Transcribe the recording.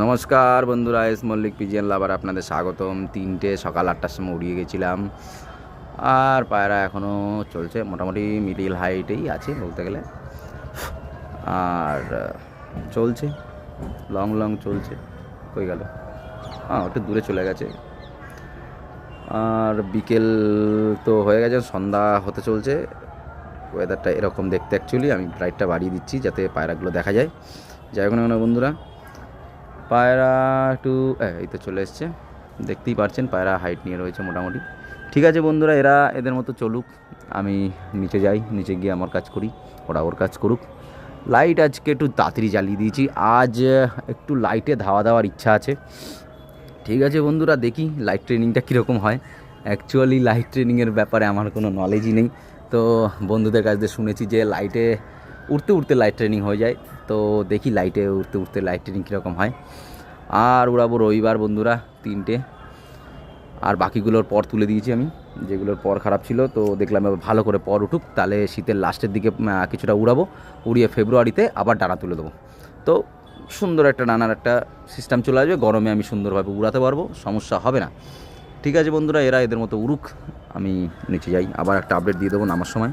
নমস্কার বন্ধুরা, এস মল্লিক পিজিএন লাভার আপনাদের স্বাগতম। 3টে সকাল 8টার সময় উড়িয়ে গেছিলাম, আর পায়রা এখনও চলছে, মোটামুটি মিডিল হাইটেই আছে বলতে গেলে। আর চলছে লং লং চলছে। কই গেল? একটু দূরে চলে গেছে। আর বিকেল তো হয়ে গেছে, সন্ধ্যা হতে চলছে। ওয়েদারটা এরকম দেখতে। অ্যাকচুয়ালি আমি লাইটটা বাড়িয়ে দিচ্ছি যাতে পায়রাগুলো দেখা যায়। যাই হোক না বন্ধুরা, পায়রা একটু এই তো চলে এসছে, দেখতেই পাচ্ছেন পায়রা হাইট নিয়ে রয়েছে মোটামুটি। ঠিক আছে বন্ধুরা, এদের মতো চলুক, আমি নিচে যাই, নিচে গিয়ে আমার কাজ করি, ওরা ওর কাজ করুক। লাইট আজকে একটু তাড়াতাড়ি জ্বালিয়ে দিয়েছি, আজ একটু লাইটে ধাওয়া দেওয়ার ইচ্ছা আছে। ঠিক আছে বন্ধুরা, দেখি লাইট ট্রেনিংটা কীরকম হয়। অ্যাকচুয়ালি লাইট ট্রেনিংয়ের ব্যাপারে আমার কোনো নলেজই নেই, তো বন্ধুদের কাছ থেকে শুনেছি যে লাইটে উঠতে উঠতে লাইট ট্রেনিং হয়ে যায়। তো দেখি লাইটে উঠতে উঠতে লাইট ট্রেনিং কীরকম হয়। আর উড়াবো রবিবার বন্ধুরা 3টে, আর বাকিগুলোর পর তুলে দিয়েছি আমি, যেগুলোর পর খারাপ ছিল। তো দেখলাম এবার ভালো করে পর উঠুক, তাহলে শীতের লাস্টের দিকে কিছুটা উড়াবো, উড়িয়ে ফেব্রুয়ারিতে আবার ডানা তুলে দেবো। তো সুন্দর একটা ডানার একটা সিস্টেম চলে আসবে, গরমে আমি সুন্দরভাবে উড়াতে পারবো, সমস্যা হবে না। ঠিক আছে বন্ধুরা, এদের মতো উড়ুক, আমি নিচে যাই, আবার একটা আপডেট দিয়ে দেবো নামার সময়।